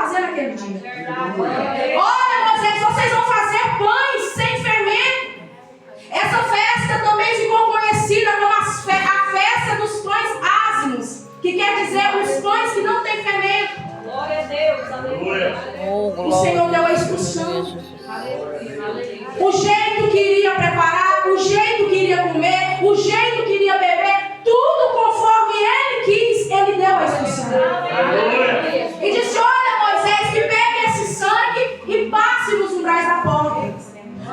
fazer naquele dia. Olha, Moisés, vocês vão fazer pães sem fermento. Essa festa também ficou conhecida como a festa dos pães ázimos, que quer dizer os pães que não têm fermento. Glória a Deus, aleluia. O Senhor deu a instrução, o jeito que iria preparar, o jeito que iria comer, o jeito que iria beber, tudo conforme Ele quis, Ele deu a instrução. E disse: olha, Moisés, que pegue esse sangue e passe nos umbrais da porta,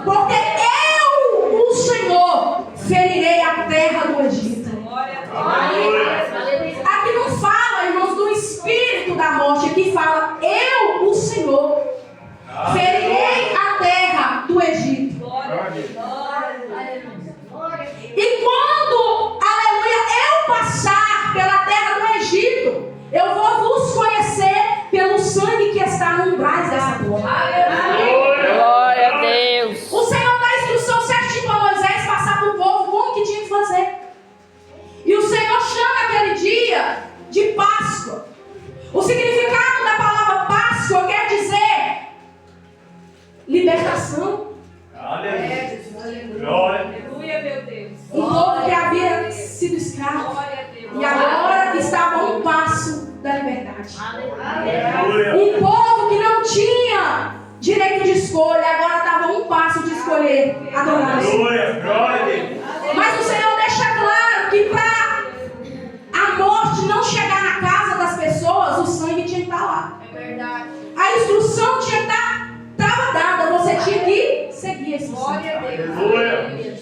porque eu, o Senhor, ferirei a terra do Egito. Aqui não fala, irmãos, do espírito da morte, aqui fala: eu, o Senhor, ferirei a terra do Egito. E quando, aleluia, eu passar pela terra do Egito, eu vou vos conhecer pelo sangue que está no umbrais dessa porta. Glória a Deus. O Senhor dá a instrução certinho para Moisés passar para o povo como que tinha que fazer. E o Senhor chama aquele dia de Páscoa. O significado da palavra Páscoa quer dizer libertação. Aleluia, meu Deus. Um povo que havia sido escravo e agora estava a um passo da liberdade. Um povo que não tinha direito de escolha, agora estava a um passo de escolher adorar o Senhor. Mas o Senhor deixa claro que para a morte não chegar na casa das pessoas, o sangue tinha que estar lá. É verdade. A instrução tinha que estava dada, você tinha que seguir a instrução. Glória a Deus.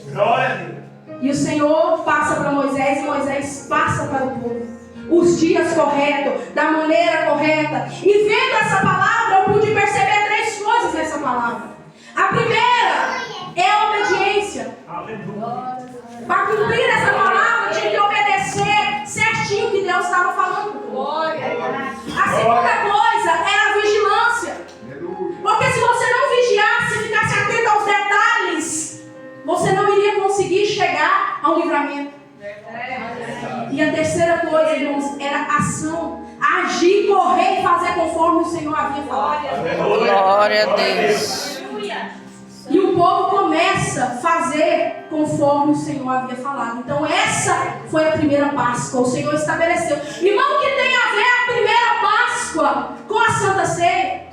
E o Senhor passa para Moisés e Moisés passa para o povo. Os dias corretos, da maneira correta. E vendo essa palavra, eu pude perceber 3 coisas nessa palavra. A primeira é a obediência. Para cumprir essa palavra, tinha que obedecer certinho o que Deus estava falando. A segunda coisa era a vigilância. Porque se você não vigiasse, ficasse atento aos detalhes, você não iria conseguir chegar ao livramento. E a terceira coisa, irmãos, era ação. Agir, correr e fazer conforme o Senhor havia falado. Glória a Deus. E o povo começa a fazer conforme o Senhor havia falado. Então essa foi a primeira Páscoa. O Senhor estabeleceu. Irmão, o que tem a ver a primeira Páscoa com a Santa Ceia?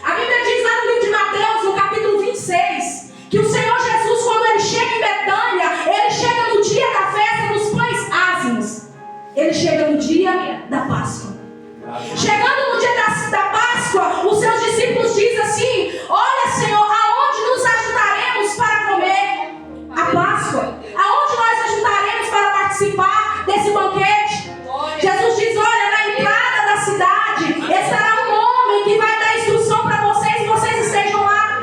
A Bíblia diz lá no livro de Mateus, no capítulo 26, que o Senhor Jesus, quando Ele chega em Betânia, Ele chega no dia da festa dos pães ázimos. Ele chega no dia da Páscoa. Chegando no dia da Páscoa, os seus discípulos dizem assim: olha, Senhor, aonde nos ajuntaremos para comer a Páscoa? Aonde nós ajuntaremos para participar desse banquete? Jesus diz: olha, na entrada da cidade estará um homem que vai dar instrução para vocês e vocês estejam lá.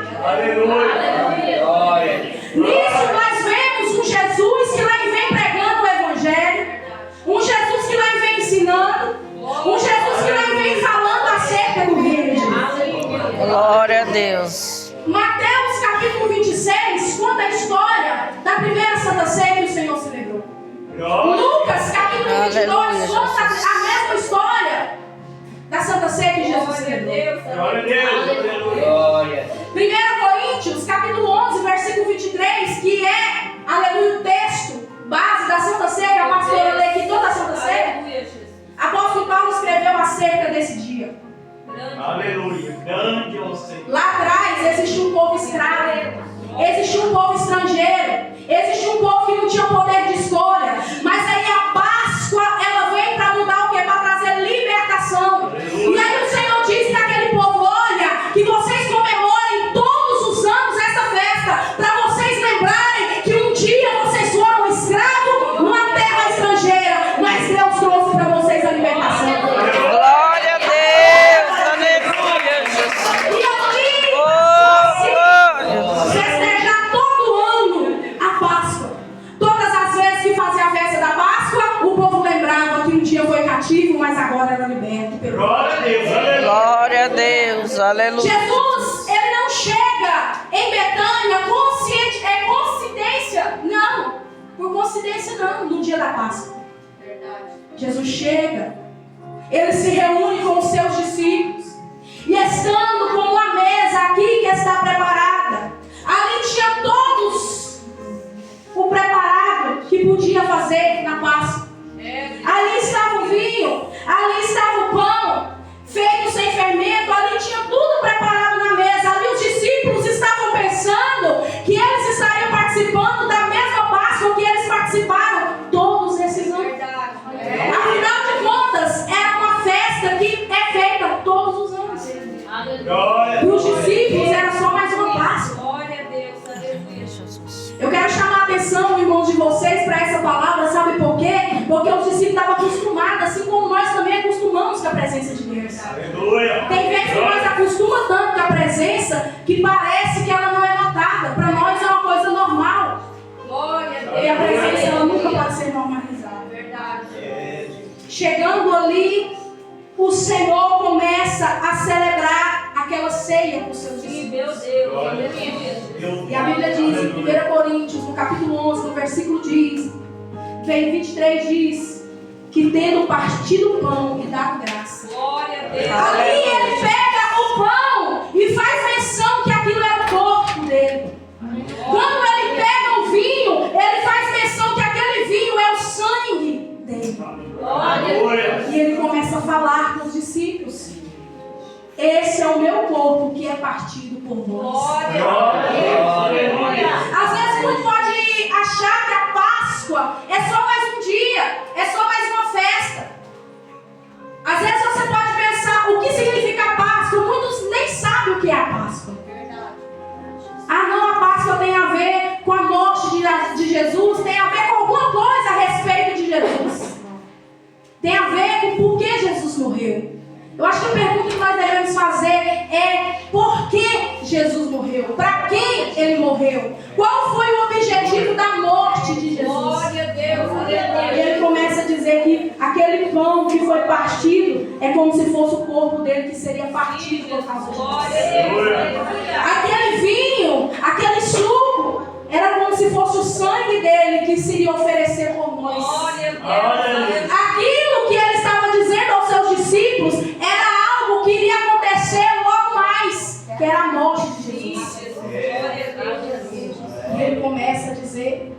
Nisso nós vemos um Jesus que lá vem pregando o Evangelho, um Jesus que lá vem ensinando, um Jesus que lá vem falando acerca do reino de Deus. Glória a Deus. Mateus capítulo 26 conta a história da primeira Santa Ceia que o Senhor celebrou. Lucas capítulo 22 conta a mesma história da Santa Ceia que Jesus celebrou. 1 Coríntios capítulo 11 versículo 23, que é, aleluia, o texto base da Santa Ceia, que a pastora lê aqui toda a Santa Ceia. Apóstolo Paulo escreveu acerca desse dia. Aleluia. Grande é o Senhor. Lá atrás existia um povo escravo, existia um povo estrangeiro, existia um povo que não tinha poder de escolha. Mas aí a Páscoa, ela vem para mudar o quê? Para trazer libertação. E aí o Senhor diz para aquele povo: olha, que vocês comemorem todos os anos essa festa, para vocês lembrarem que um dia vocês foram escravos numa terra estrangeira, mas Deus trouxe para vocês a libertação. Glória a Deus. Aleluia, Jesus. E ali, Oh, festejar todo ano a Páscoa. Todas as vezes que fazia a festa da Páscoa, o povo lembrava que um dia foi cativo, mas agora era liberto. Glória a Deus. Aleluia. glória a Deus. Aleluia. Jesus, ele não chega em Betânia consciente, é coincidência? Não, por coincidência não, no dia da Páscoa. Jesus chega, ele se reúne com os seus discípulos, Para os discípulos era só mais uma Páscoa. Glória a Deus, aleluia. Eu quero chamar a atenção, irmãos, de vocês para essa palavra, sabe por quê? Porque os discípulos estavam acostumados, assim como nós também acostumamos com a presença de Deus. Aleluia. Tem vezes que nós acostumamos tanto com a presença que parece que ela não é notada. Para nós é uma coisa normal. Glória a Deus. E a presença ela nunca pode ser normalizada. Verdade. Chegando ali, o Senhor começa a celebrar aquela ceia com seus Sim, discípulos. meu Deus. Aleluia. E a Bíblia diz em 1 Coríntios, no capítulo 11, no versículo 23 diz que tendo partido o pão e dado graça. Glória a Deus. Ali ele pega o pão e faz menção que aquilo era o corpo dele. Quando ele pega o vinho, ele faz menção que aquele vinho é o sangue dele. Glória. E ele começa a falar com os discípulos: esse é o meu corpo que é partido por vós. Glória a Deus. Às vezes muito pode achar que a Páscoa é só mais um dia, é só mais uma festa. Às vezes você pode pensar o que significa a Páscoa. Muitos nem sabem o que é a Páscoa. Ah não, a Páscoa tem a ver com a morte de Jesus, tem a ver com alguma coisa a respeito de Jesus. Tem a ver com por que Jesus morreu. Eu acho que a pergunta que nós devemos fazer é: por que Jesus morreu? Para quem ele morreu? Qual foi o objetivo da morte de Jesus? Glória a Deus. E Aleluia. ele começa a dizer que aquele pão que foi partido é como se fosse o corpo dele que seria partido por causa de Glória a nós. Deus. Aleluia. Aquele vinho, aquele suco, era como se fosse o sangue dele que se iria oferecer por nós. Glória a Deus. Aquilo que ele estava dizendo aos seus discípulos era algo que iria acontecer logo mais, que era a morte de Jesus. Glória a Deus. E ele começa a dizer,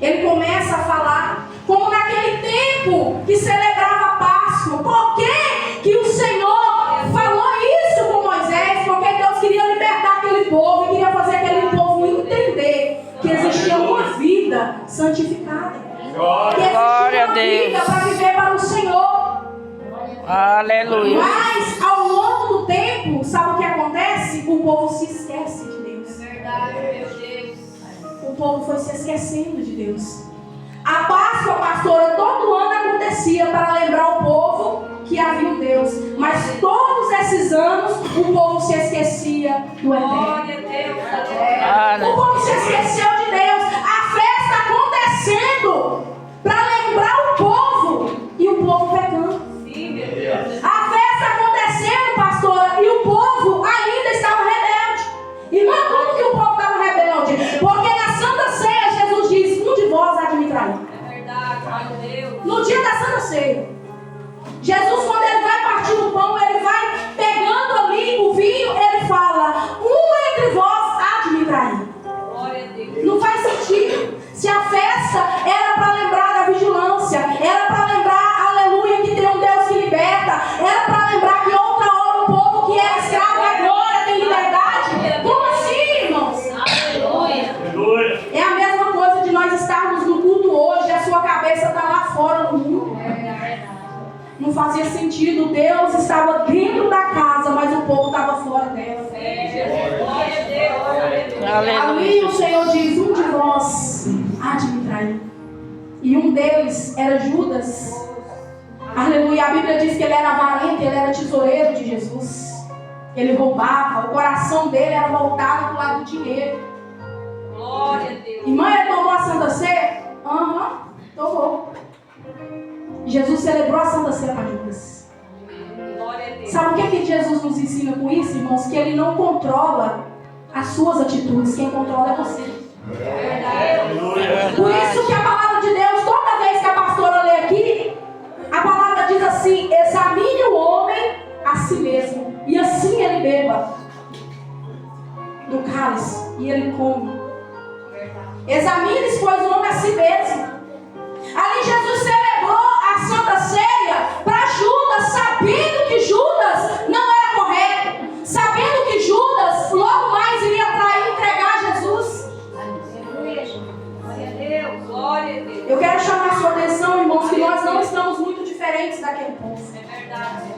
ele começa a falar, como naquele tempo que celebrava a Páscoa. Por que o Senhor falou isso com Moisés? Porque Deus queria libertar aquele povo e queria fazer aquele povo entender que existia uma vida santificada. Que existia Glória a uma Deus. vida para viver para o Senhor. Aleluia. Mas ao longo do tempo, sabe o que acontece? O povo se esquece de Deus. Verdade, meu Deus. O povo foi se esquecendo de Deus. A Páscoa, pastora, todo ano acontecia para lembrar o povo que havia um Deus. Mas todos esses anos o povo se esquecia do Eterno. Glória a Deus. O povo se esqueceu de Deus. A festa acontecendo para lembrar o povo e o povo pecando. Sim, meu Deus. A festa acontecendo, pastora, e o povo ainda estava rebelde. E não é como que o povo estava rebelde, porque na Santa Ceia Jesus diz: um de vós há de me trair. É verdade, meu Deus. No dia da Santa Ceia, Jesus, quando ele vai partir o pão, ele vai pegando ali o vinho, ele fala: um entre vós há de me trair. Glória a Deus. Não faz sentido. Se a festa era para lembrar da vigilância, era para lembrar, aleluia, que tem um Deus que liberta, era para lembrar que outra hora o povo que era escravo agora tem liberdade. Como assim, irmãos? Aleluia. É a mesma coisa de nós estarmos no culto hoje e a sua cabeça está lá fora no mundo. Não fazia sentido. Deus estava dentro da casa, mas o povo estava fora dela. Glória a Deus. Aleluia. Ali o Senhor diz: um de vós há de me trair. E um deles era Judas. Aleluia. A Bíblia diz que ele era avarento, ele era tesoureiro de Jesus. Ele roubava, o coração dele era voltado para o lado do dinheiro. Glória a Deus. Irmã, ele tomou a Santa Ceia? Tomou. Jesus celebrou a Santa Ceia para Judas. Glória a Deus. Sabe o que Jesus nos ensina com isso, irmãos? Que ele não controla as suas atitudes, quem controla é você. Por isso que a palavra de Deus, toda vez que a pastora lê aqui, a palavra diz assim: examine o homem a si mesmo, e assim ele beba do cálice e ele come. Examine-se, pois, o homem a si mesmo. Ali Jesus celebrou a Santa Ceia para Judas, sabendo que Judas não era correto, sabendo que Judas logo mais iria trair e entregar Jesus. Glória a Deus. Glória a Deus. Eu quero chamar a sua atenção, irmãos, que nós não estamos muito diferentes daquele povo. É verdade.